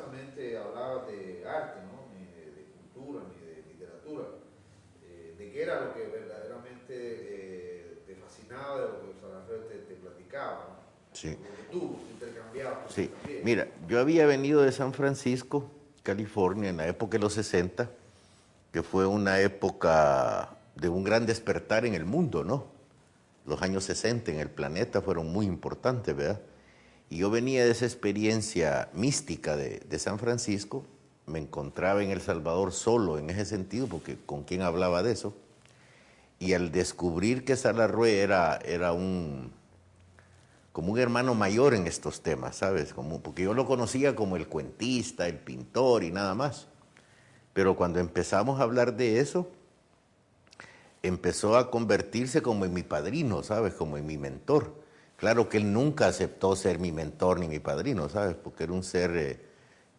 precisamente hablabas de arte, ¿no? Ni de cultura, ni de literatura. ¿De qué era lo que verdaderamente te fascinaba, de lo que Salarrué te platicaba, ¿no? Sí. Lo que tú intercambiabas Sí, también. mira, yo había venido de San Francisco, California, en la época de los 60, que fue una época de un gran despertar en el mundo, ¿no? Los años 60 en el planeta fueron muy importantes, ¿verdad? Y yo venía de esa experiencia mística de San Francisco, me encontraba en El Salvador solo en ese sentido, porque con quién hablaba de eso, y al descubrir que Salarrué era como un hermano mayor en estos temas, ¿sabes? Porque yo lo conocía como el cuentista, el pintor y nada más. Pero cuando empezamos a hablar de eso, empezó a convertirse como en mi padrino, ¿sabes? Como en mi mentor. Claro que él nunca aceptó ser mi mentor ni mi padrino, ¿sabes? Porque era un ser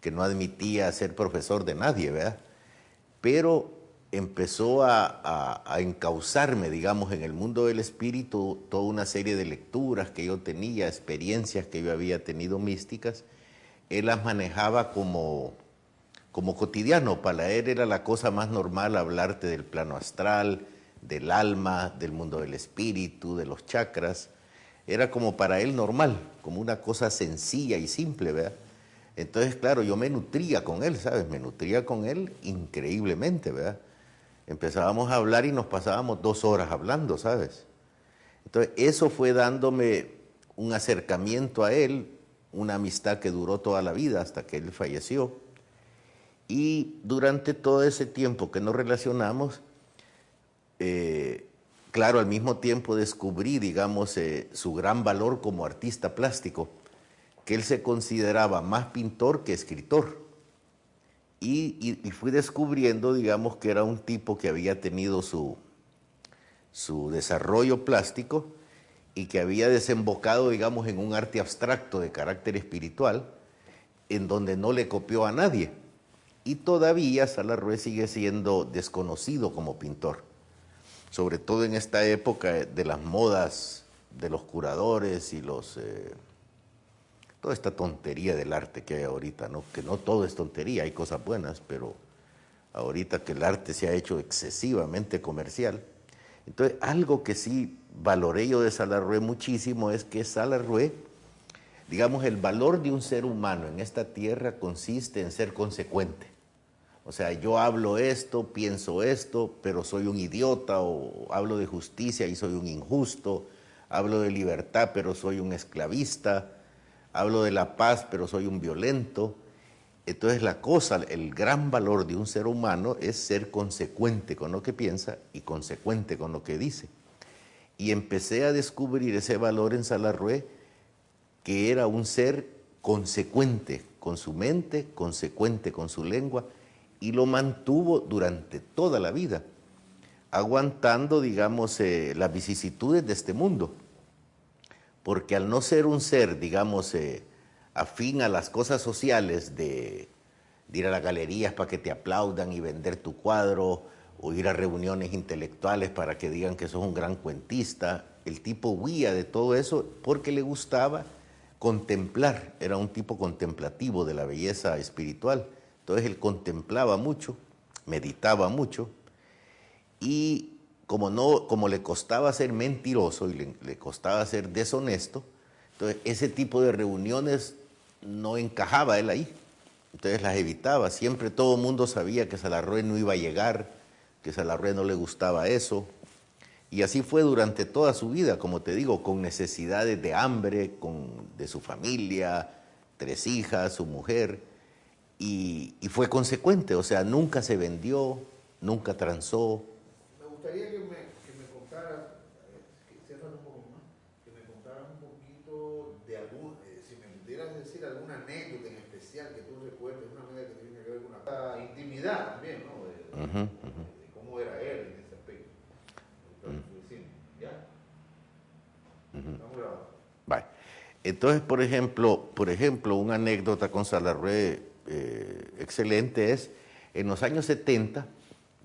que no admitía ser profesor de nadie, ¿verdad? Pero empezó a encauzarme, digamos, en el mundo del espíritu, toda una serie de lecturas que yo tenía, experiencias que yo había tenido místicas. Él las manejaba como cotidiano. Para él era la cosa más normal hablarte del plano astral, del alma, del mundo del espíritu, de los chakras. Era como para él normal, como una cosa sencilla y simple, ¿verdad? Entonces, claro, yo me nutría con él, ¿sabes? Me nutría con él increíblemente, ¿verdad? Empezábamos a hablar y nos pasábamos 2 horas hablando, ¿sabes? Entonces, eso fue dándome un acercamiento a él, una amistad que duró toda la vida hasta que él falleció. Y durante todo ese tiempo que nos relacionamos, claro, al mismo tiempo descubrí, digamos, su gran valor como artista plástico, que él se consideraba más pintor que escritor. Y fui descubriendo, digamos, que era un tipo que había tenido su desarrollo plástico y que había desembocado, digamos, en un arte abstracto de carácter espiritual, en donde no le copió a nadie. Y todavía Salarrué sigue siendo desconocido como pintor, sobre todo en esta época de las modas de los curadores y toda esta tontería del arte que hay ahorita, ¿no? Que no todo es tontería, hay cosas buenas, pero ahorita que el arte se ha hecho excesivamente comercial. Entonces, algo que sí valoré yo de Salarrué muchísimo es que Salarrué, digamos, el valor de un ser humano en esta tierra consiste en ser consecuente. O sea, yo hablo esto, pienso esto, pero soy un idiota, o hablo de justicia y soy un injusto, hablo de libertad, pero soy un esclavista, hablo de la paz, pero soy un violento. Entonces la cosa, el gran valor de un ser humano es ser consecuente con lo que piensa y consecuente con lo que dice. Y empecé a descubrir ese valor en Salarrué, que era un ser consecuente con su mente, consecuente con su lengua, y lo mantuvo durante toda la vida, aguantando, digamos, las vicisitudes de este mundo. Porque al no ser un ser, digamos, afín a las cosas sociales de ir a las galerías para que te aplaudan y vender tu cuadro, o ir a reuniones intelectuales para que digan que sos un gran cuentista, el tipo huía de todo eso porque le gustaba contemplar, era un tipo contemplativo de la belleza espiritual. Entonces él contemplaba mucho, meditaba mucho, y como le costaba ser mentiroso y le costaba ser deshonesto, entonces ese tipo de reuniones no encajaba él ahí. Entonces las evitaba. Siempre todo el mundo sabía que Salarrué no iba a llegar, que Salarrué no le gustaba eso. Y así fue durante toda su vida, como te digo, con necesidades de hambre, de su familia, 3 hijas, su mujer. Y fue consecuente, o sea, nunca se vendió, nunca transó. Me gustaría que me contaras, cierras un poco más, que me contaras un poquito de algún, si me pudieras decir alguna anécdota en especial que tú recuerdes, una anécdota que tiene que ver con la intimidad también, ¿no? De cómo era él en ese aspecto. ¿Ya? Estamos grabando. Vale. Entonces, por ejemplo, una anécdota con Salarrué excelente es, en los años 70,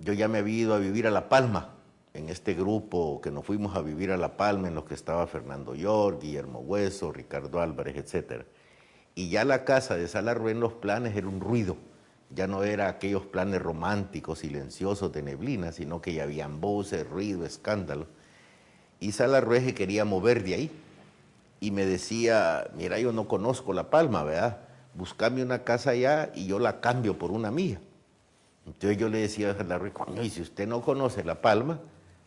yo ya me había ido a vivir a La Palma, en este grupo que nos fuimos a vivir a La Palma, en los que estaba Fernando York, Guillermo Hueso, Ricardo Álvarez, etc. y ya la casa de Salarrué en los planes era un ruido. Ya no era aquellos planes románticos, silenciosos de neblina, sino que ya habían voces, ruido, escándalo. Y Salarrué se quería mover de ahí. Y me decía, mira, yo no conozco La Palma, ¿verdad? Buscame una casa allá y yo la cambio por una mía. Entonces yo le decía a Salarrué, coño, y si usted no conoce La Palma,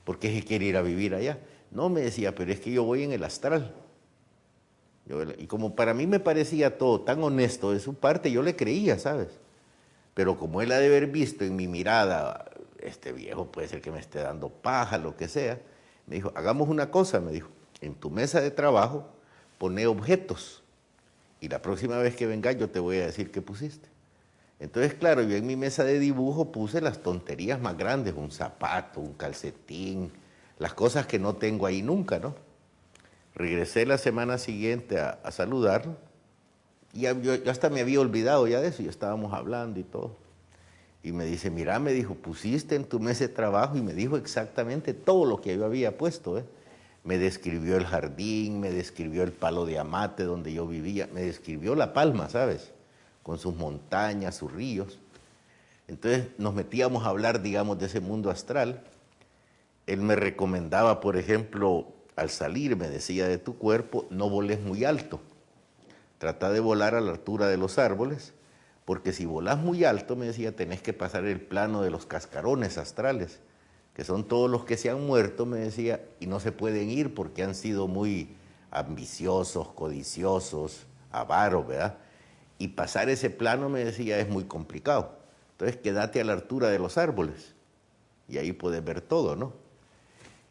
¿por qué se quiere ir a vivir allá? No, me decía, pero es que yo voy en el astral. Y como para mí me parecía todo tan honesto de su parte, yo le creía, ¿sabes? Pero como él ha de haber visto en mi mirada, este viejo puede ser que me esté dando paja, lo que sea, me dijo, hagamos una cosa, me dijo, en tu mesa de trabajo pone objetos y la próxima vez que vengas yo te voy a decir qué pusiste. Entonces, claro, yo en mi mesa de dibujo puse las tonterías más grandes, un zapato, un calcetín, las cosas que no tengo ahí nunca, ¿no? Regresé la semana siguiente a saludarlo y yo hasta me había olvidado ya de eso, ya estábamos hablando y todo. Y me dice, mira, me dijo, pusiste en tu mesa de trabajo y me dijo exactamente todo lo que yo había puesto, ¿eh? Me describió el jardín, me describió el palo de amate donde yo vivía, me describió La Palma, ¿sabes? Con sus montañas, sus ríos. Entonces nos metíamos a hablar, digamos, de ese mundo astral. Él me recomendaba, por ejemplo, al salir, me decía de tu cuerpo, no voles muy alto. Trata de volar a la altura de los árboles, porque si volás muy alto, me decía, tenés que pasar el plano de los cascarones astrales, que son todos los que se han muerto, me decía, y no se pueden ir porque han sido muy ambiciosos, codiciosos, avaros, ¿verdad? Y pasar ese plano, me decía, es muy complicado. Entonces, quédate a la altura de los árboles, y ahí puedes ver todo, ¿no?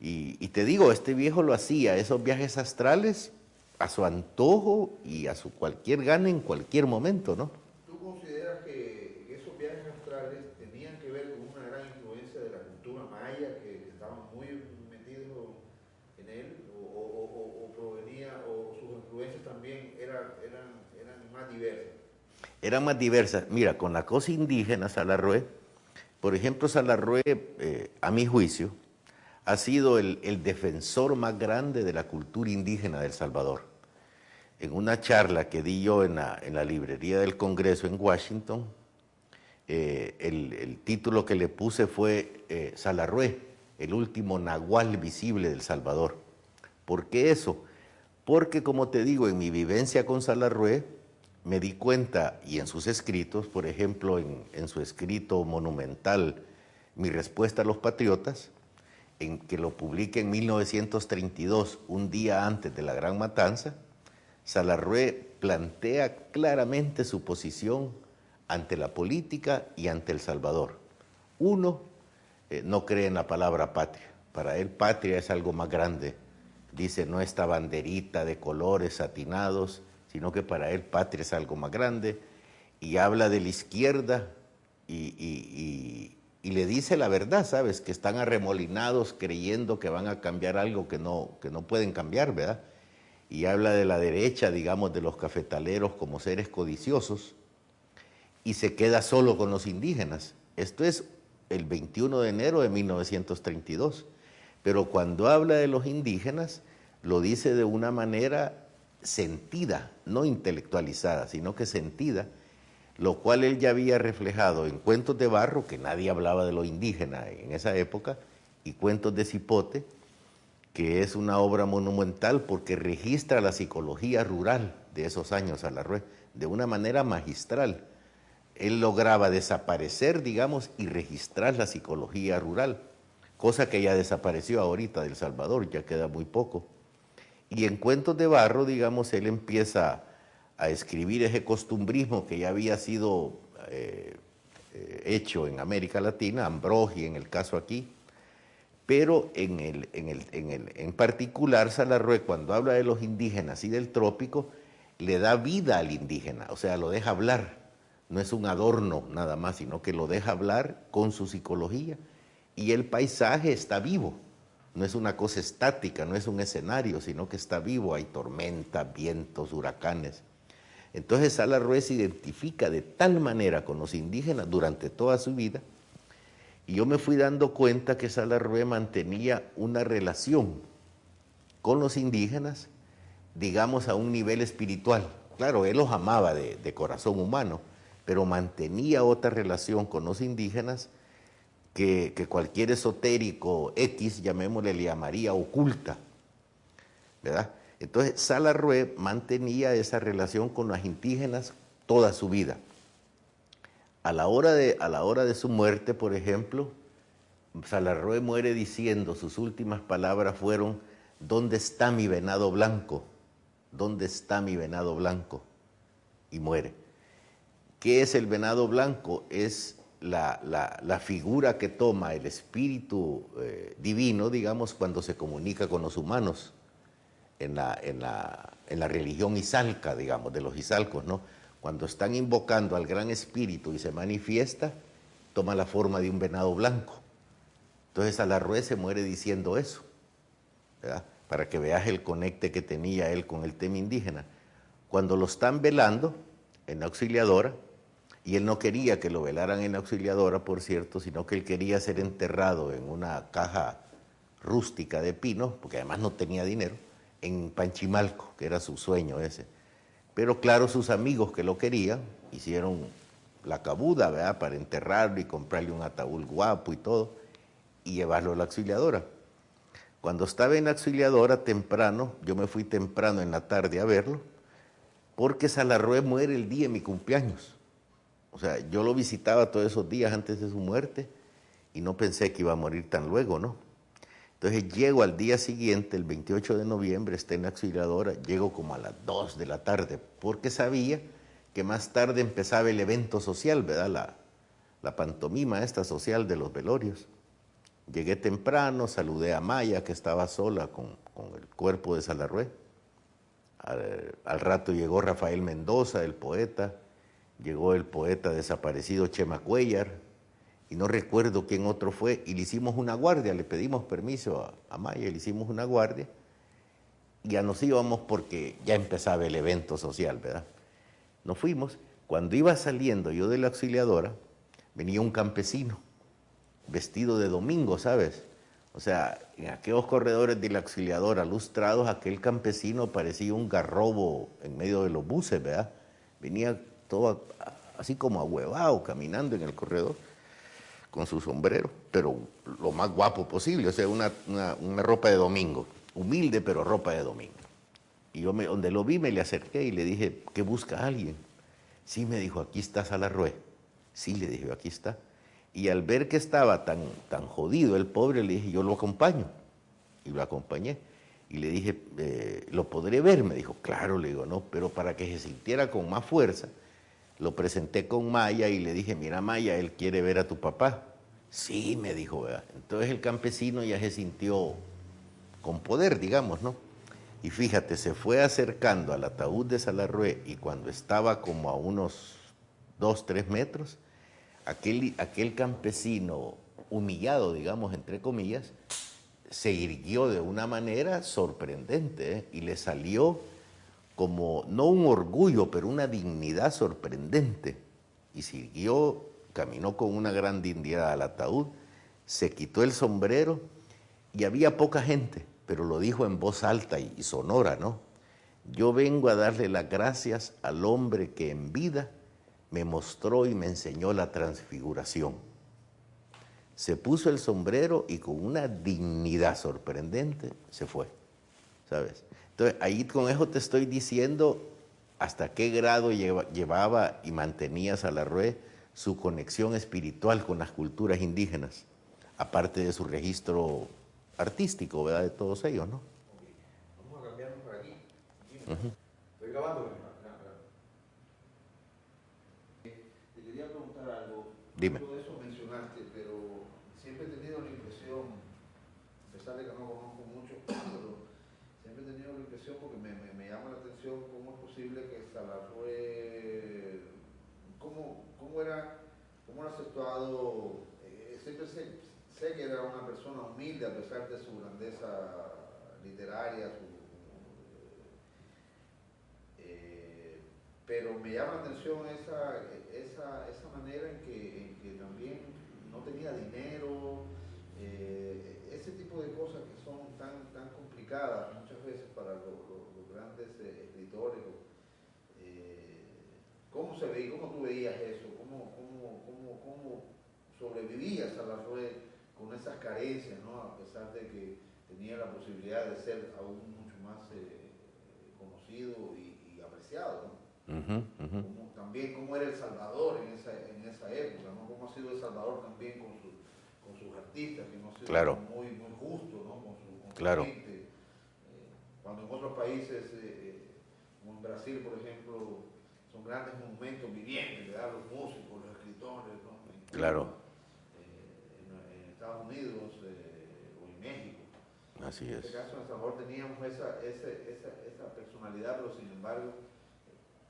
Y te digo, este viejo lo hacía, esos viajes astrales, a su antojo y a su cualquier gana en cualquier momento, ¿no? ¿Tú consideras que esos viajes astrales tenían que ver con una gran influencia de la cultura maya, que estaban muy metidos en él, o provenía, o sus influencias también eran más diversas? Eran más diversas. Mira, con la cosa indígena, Salarrué, por ejemplo, Salarrué, a mi juicio, ha sido el defensor más grande de la cultura indígena de El Salvador. En una charla que di yo en la librería del Congreso en Washington, el título que le puse fue Salarrué, el último nahual visible del Salvador. ¿Por qué eso? Porque, como te digo, en mi vivencia con Salarrué, me di cuenta, y en sus escritos, por ejemplo, en su escrito monumental, Mi respuesta a los patriotas, en que lo publiqué en 1932, un día antes de la Gran Matanza, Salarrué plantea claramente su posición ante la política y ante El Salvador. Uno, no cree en la palabra patria. Para él patria es algo más grande. Dice, no esta banderita de colores satinados, sino que para él patria es algo más grande. Y habla de la izquierda y le dice la verdad, ¿sabes? Que están arremolinados creyendo que van a cambiar algo que no pueden cambiar, ¿verdad? Y habla de la derecha, digamos, de los cafetaleros como seres codiciosos, y se queda solo con los indígenas. Esto es el 21 de enero de 1932. Pero cuando habla de los indígenas, lo dice de una manera sentida, no intelectualizada, sino que sentida, lo cual él ya había reflejado en Cuentos de Barro, que nadie hablaba de lo indígena en esa época, y Cuentos de Cipote, que es una obra monumental porque registra la psicología rural de esos años Salarrué de una manera magistral. Él lograba desaparecer, digamos, y registrar la psicología rural, cosa que ya desapareció ahorita de El Salvador, ya queda muy poco. Y en Cuentos de Barro, digamos, él empieza a escribir ese costumbrismo que ya había sido hecho en América Latina, Ambrogi en el caso aquí, pero en particular Salarrué, cuando habla de los indígenas y del trópico, le da vida al indígena, o sea, lo deja hablar, no es un adorno nada más, sino que lo deja hablar con su psicología. Y el paisaje está vivo, no es una cosa estática, no es un escenario, sino que está vivo, hay tormentas, vientos, huracanes. Entonces Salarrué se identifica de tal manera con los indígenas durante toda su vida. Y yo me fui dando cuenta que Salarrué mantenía una relación con los indígenas, digamos, a un nivel espiritual. claro, él los amaba de corazón humano, pero mantenía otra relación con los indígenas que cualquier esotérico X, llamémosle, le llamaría oculta, ¿verdad? Entonces, Salarrué mantenía esa relación con los indígenas toda su vida. A la hora de su muerte, por ejemplo, Salarrué muere diciendo, sus últimas palabras fueron: ¿dónde está mi venado blanco? ¿Dónde está mi venado blanco? Y muere. ¿Qué es el venado blanco? Es la figura que toma el espíritu divino, digamos, cuando se comunica con los humanos en la religión izalca, digamos, de los izalcos, ¿no? Cuando están invocando al gran espíritu y se manifiesta, toma la forma de un venado blanco. Entonces Salarrué se muere diciendo eso, ¿verdad? Para que veas el conecte que tenía él con el tema indígena. Cuando lo están velando en la Auxiliadora, y él no quería que lo velaran en la Auxiliadora, por cierto, sino que él quería ser enterrado en una caja rústica de pino, porque además no tenía dinero, en Panchimalco, que era su sueño ese. Pero claro, sus amigos que lo querían, hicieron la cabuda, ¿verdad?, para enterrarlo y comprarle un ataúd guapo y todo, y llevarlo a la Auxiliadora. Cuando estaba en la Auxiliadora temprano, yo me fui temprano en la tarde a verlo, porque Salarrué muere el día de mi cumpleaños. O sea, yo lo visitaba todos esos días antes de su muerte y no pensé que iba a morir tan luego, ¿no? Entonces llego al día siguiente, el 28 de noviembre, está en la Auxiliadora, llego como a las 2 de la tarde, porque sabía que más tarde empezaba el evento social, ¿verdad? La pantomima esta social de los velorios. Llegué temprano, saludé a Maya, que estaba sola con el cuerpo de Salarrué. Al rato llegó Rafael Mendoza, el poeta, llegó el poeta desaparecido Chema Cuellar, y no recuerdo quién otro fue, y le hicimos una guardia, le pedimos permiso a Maya, le hicimos una guardia, y ya nos íbamos porque ya empezaba el evento social, ¿verdad? Nos fuimos. Cuando iba saliendo yo de la Auxiliadora, venía un campesino, vestido de domingo, ¿sabes? O sea, en aquellos corredores de la Auxiliadora lustrados, aquel campesino parecía un garrobo en medio de los buses, ¿verdad? Venía todo así como ahuevado, caminando en el corredor, con su sombrero, pero lo más guapo posible, o sea, una ropa de domingo, humilde, pero ropa de domingo. Y yo, donde lo vi, me le acerqué y le dije: ¿qué busca alguien? Sí, me dijo: aquí está Salarrué. Sí, le dije: aquí está. Y al ver que estaba tan jodido el pobre, le dije: yo lo acompaño. Y lo acompañé. Y le dije: ¿lo podré ver? Me dijo: claro. Le digo: no, pero para que se sintiera con más fuerza, lo presenté con Maya y le dije: mira, Maya, él quiere ver a tu papá. Sí, me dijo, ¿verdad? Entonces el campesino ya se sintió con poder, digamos, ¿no? Y fíjate, se fue acercando al ataúd de Salarrué, y cuando estaba como a unos 2, 3 metros, aquel campesino humillado, digamos, entre comillas, se irguió de una manera sorprendente, ¿eh? Y le salió como, no un orgullo, pero una dignidad sorprendente. Y siguió, caminó con una gran dignidad al ataúd, se quitó el sombrero, y había poca gente, pero lo dijo en voz alta y sonora, ¿no? Yo vengo a darle las gracias al hombre que en vida me mostró y me enseñó la transfiguración. Se puso el sombrero y con una dignidad sorprendente se fue, ¿sabes? Entonces, ahí con eso te estoy diciendo hasta qué grado llevaba y mantenía Salarrué su conexión espiritual con las culturas indígenas, aparte de su registro artístico, ¿verdad?, de todos ellos, ¿no? Vamos a cambiarnos por aquí. Estoy grabando. Te quería preguntar algo. Dime. Algo de eso mencionaste, pero siempre he tenido la impresión, a pesar de que no conozco mucho, pero siempre he tenido la impresión, porque me llama la atención cómo es posible que Salarrué, cómo era situado. Siempre sé que era una persona humilde a pesar de su grandeza literaria, pero me llama la atención esa manera en que también no tenía dinero, ese tipo de cosas que son tan complicadas muchas veces para los grandes escritores. ¿Cómo se veía, cómo tú veías eso? ¿Cómo sobrevivía Salarrué con esas carencias, ¿no? A pesar de que tenía la posibilidad de ser aún mucho más conocido y apreciado, ¿no? También cómo era El Salvador en esa época, ¿no? Cómo ha sido El Salvador también con sus artistas, que no ha sido Claro. muy justo, ¿no? Con su Claro. gente. Cuando en otros países, como en Brasil, por ejemplo, son grandes monumentos vivientes, ¿verdad? Los músicos, los escritores, ¿no? En Cuba, Claro. en Estados Unidos o en México. Así En es. este caso, en El Salvador teníamos esa personalidad, pero sin embargo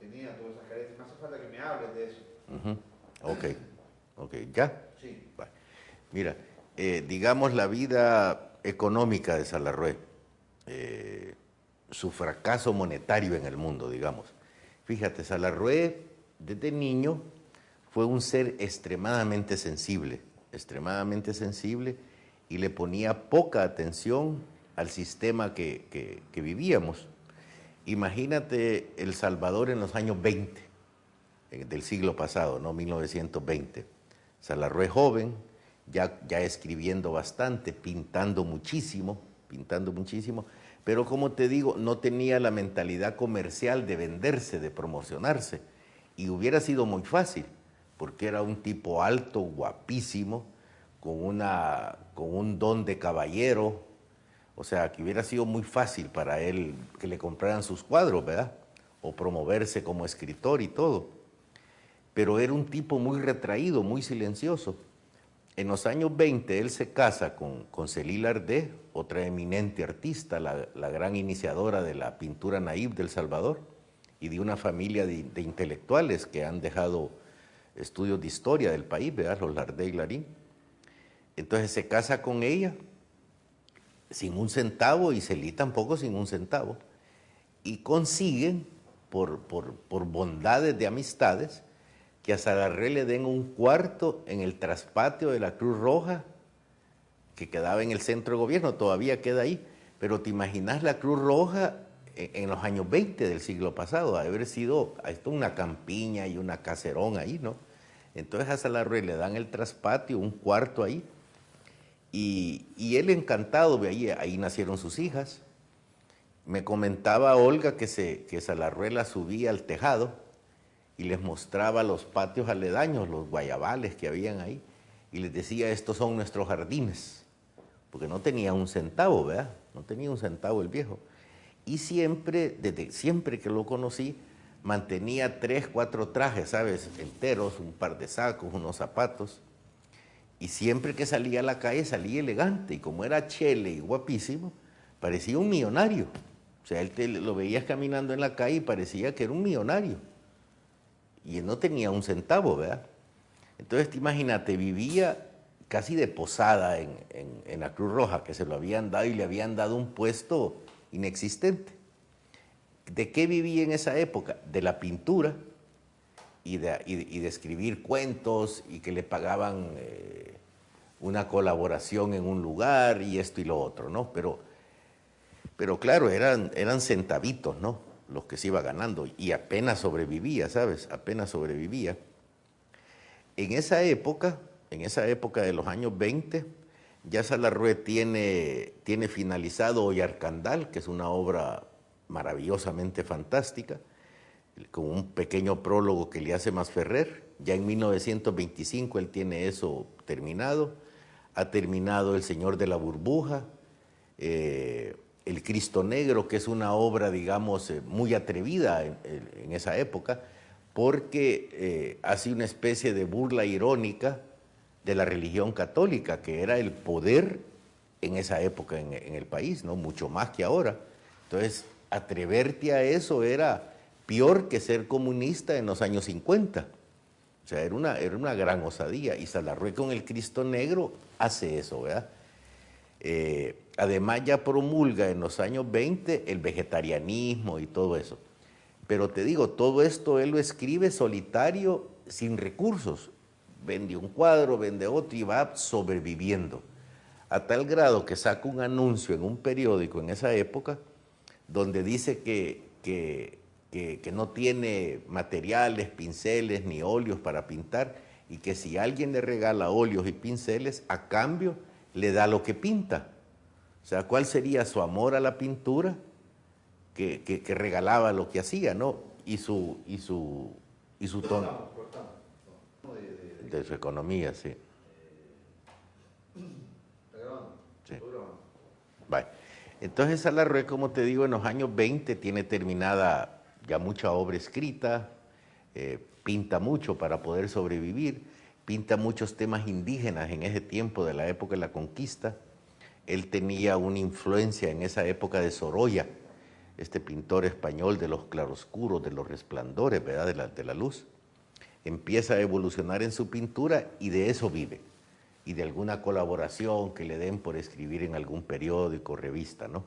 tenía todas esas carencias. Me hace falta que me hables de eso. Ok, ¿ya? Sí. Vale. Mira, digamos la vida económica de Salarrué, su fracaso monetario en el mundo, digamos. Fíjate, Salarrué desde niño fue un ser extremadamente sensible, y le ponía poca atención al sistema que vivíamos. Imagínate El Salvador en los años 20 del siglo pasado, ¿no? 1920. Salarrué joven, ya escribiendo bastante, pintando muchísimo, pero como te digo, no tenía la mentalidad comercial de venderse, de promocionarse, y hubiera sido muy fácil, porque era un tipo alto, guapísimo, con un don de caballero, o sea, que hubiera sido muy fácil para él que le compraran sus cuadros, ¿verdad? O promoverse como escritor y todo. Pero era un tipo muy retraído, muy silencioso. En los años 20 él se casa con Celí Lardé, otra eminente artista, la gran iniciadora de la pintura naïve del Salvador, y de una familia de intelectuales que han dejado estudios de historia del país, ¿verdad? Los Lardé y Larín. Entonces se casa con ella sin un centavo y Celí tampoco sin un centavo, y consiguen, por bondades de amistades, que a Salarrué le den un cuarto en el traspatio de la Cruz Roja, que quedaba en el centro de gobierno, todavía queda ahí, pero te imaginas la Cruz Roja en los años 20 del siglo pasado, ha de haber sido esto una campiña y una caserón ahí, ¿no? Entonces a Salarrué le dan el traspatio, un cuarto ahí, y él encantado, ahí nacieron sus hijas. Me comentaba Olga que Salarrué la subía al tejado y les mostraba los patios aledaños, los guayabales que habían ahí, y les decía, estos son nuestros jardines, porque no tenía un centavo, ¿verdad? No tenía un centavo el viejo. Y siempre, desde siempre que lo conocí, mantenía 3, 4 trajes, ¿sabes? Enteros, un par de sacos, unos zapatos. Y siempre que salía a la calle salía elegante, y como era chele y guapísimo, parecía un millonario. O sea, él lo veías caminando en la calle y parecía que era un millonario. Y él no tenía un centavo, ¿verdad? Entonces, imagínate, vivía casi de posada en la Cruz Roja, que se lo habían dado y le habían dado un puesto inexistente. ¿De qué vivía en esa época? De la pintura y de escribir cuentos, y que le pagaban una colaboración en un lugar y esto y lo otro, ¿no? Pero claro, eran centavitos, ¿no? Los que se iba ganando, y apenas sobrevivía, ¿sabes? Apenas sobrevivía. En esa época de los años 20, ya Salarrué tiene finalizado Oyarcandal, que es una obra maravillosamente fantástica, con un pequeño prólogo que le hace Masferrer. Ya en 1925 él tiene eso terminado. Ha terminado El Señor de la Burbuja, El Cristo Negro, que es una obra, digamos, muy atrevida en esa época, porque hace una especie de burla irónica de la religión católica, que era el poder en esa época en el país, ¿no? Mucho más que ahora. Entonces, atreverte a eso era peor que ser comunista en los años 50. O sea, era una gran osadía. Y Salarrué con El Cristo Negro hace eso, ¿verdad? Además ya promulga en los años 20 el vegetarianismo y todo eso. Pero te digo, todo esto él lo escribe solitario, sin recursos. Vende un cuadro, vende otro y va sobreviviendo. A tal grado que saca un anuncio en un periódico en esa época donde dice que que no tiene materiales, pinceles ni óleos para pintar, y que si alguien le regala óleos y pinceles, a cambio le da lo que pinta. O sea, ¿cuál sería su amor a la pintura? Que regalaba lo que hacía, ¿no? Y su tono de su economía, sí. Sí. Vale. Entonces Salarrué, como te digo, en los años 20 tiene terminada ya mucha obra escrita, pinta mucho para poder sobrevivir, pinta muchos temas indígenas en ese tiempo de la época de la conquista. Él tenía una influencia en esa época de Sorolla, este pintor español de los claroscuros, de los resplandores, ¿verdad? De la luz. Empieza a evolucionar en su pintura y de eso vive. Y de alguna colaboración que le den por escribir en algún periódico, revista, ¿no?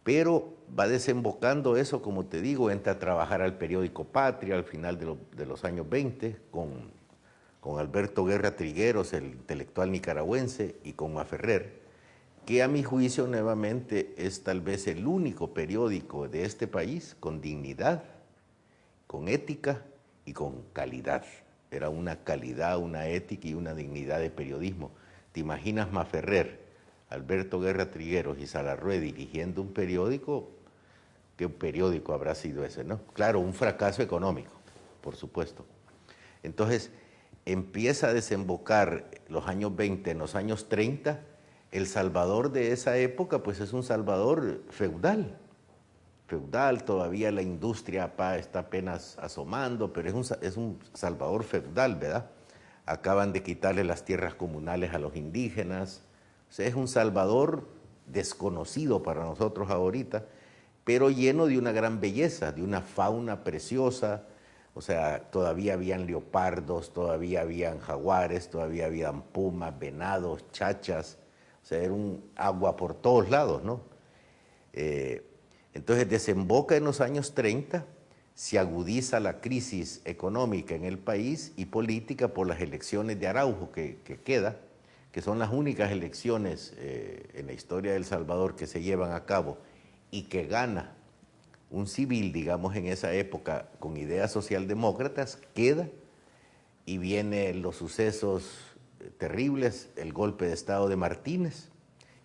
Pero va desembocando eso, como te digo, entra a trabajar al periódico Patria al final de los años 20 con Alberto Guerra Trigueros, el intelectual nicaragüense, y con Maferrer, que a mi juicio nuevamente es tal vez el único periódico de este país con dignidad, con ética y con calidad. Era una calidad, una ética y una dignidad de periodismo. ¿Te imaginas Maferrer, Alberto Guerra Trigueros y Salarrué dirigiendo un periódico? ¿Qué periódico habrá sido ese, no? Claro, un fracaso económico, por supuesto. Entonces, empieza a desembocar los años 20 en los años 30. El Salvador de esa época, pues es un Salvador feudal. Feudal, todavía la industria está apenas asomando, pero es un Salvador feudal, ¿verdad? Acaban de quitarle las tierras comunales a los indígenas. O sea, es un Salvador desconocido para nosotros ahorita, pero lleno de una gran belleza, de una fauna preciosa. O sea, todavía habían leopardos, todavía habían jaguares, todavía habían pumas, venados, chachas. O sea, era un agua por todos lados, ¿no? Entonces desemboca en los años 30, se agudiza la crisis económica en el país y política por las elecciones de Araujo que queda, que son las únicas elecciones en la historia de El Salvador que se llevan a cabo y que gana un civil, digamos, en esa época con ideas socialdemócratas, queda y vienen los sucesos terribles, el golpe de Estado de Martínez,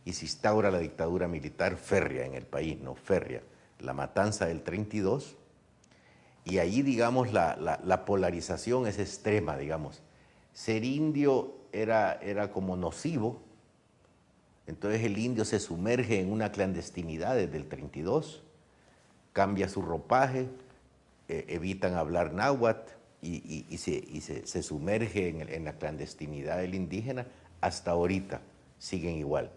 y se instaura la dictadura militar férrea en el país, no férrea, la matanza del 32, y allí, digamos, la polarización es extrema, digamos. Ser indio era como nocivo, entonces el indio se sumerge en una clandestinidad desde el 32, cambia su ropaje, evitan hablar náhuatl y se sumerge en la clandestinidad del indígena. Hasta ahorita siguen igual,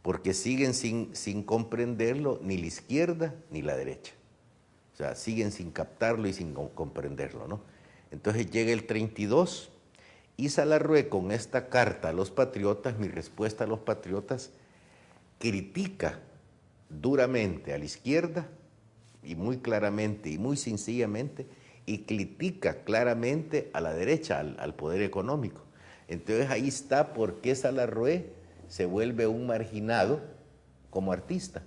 porque siguen sin comprenderlo ni la izquierda ni la derecha. O sea, siguen sin captarlo y sin comprenderlo, ¿no? Entonces llega el 32 y Salarrué, con esta carta a los patriotas, mi respuesta a los patriotas, critica duramente a la izquierda y muy claramente y muy sencillamente, y critica claramente a la derecha, al poder económico. Entonces ahí está por qué Salarrué se vuelve un marginado como artista.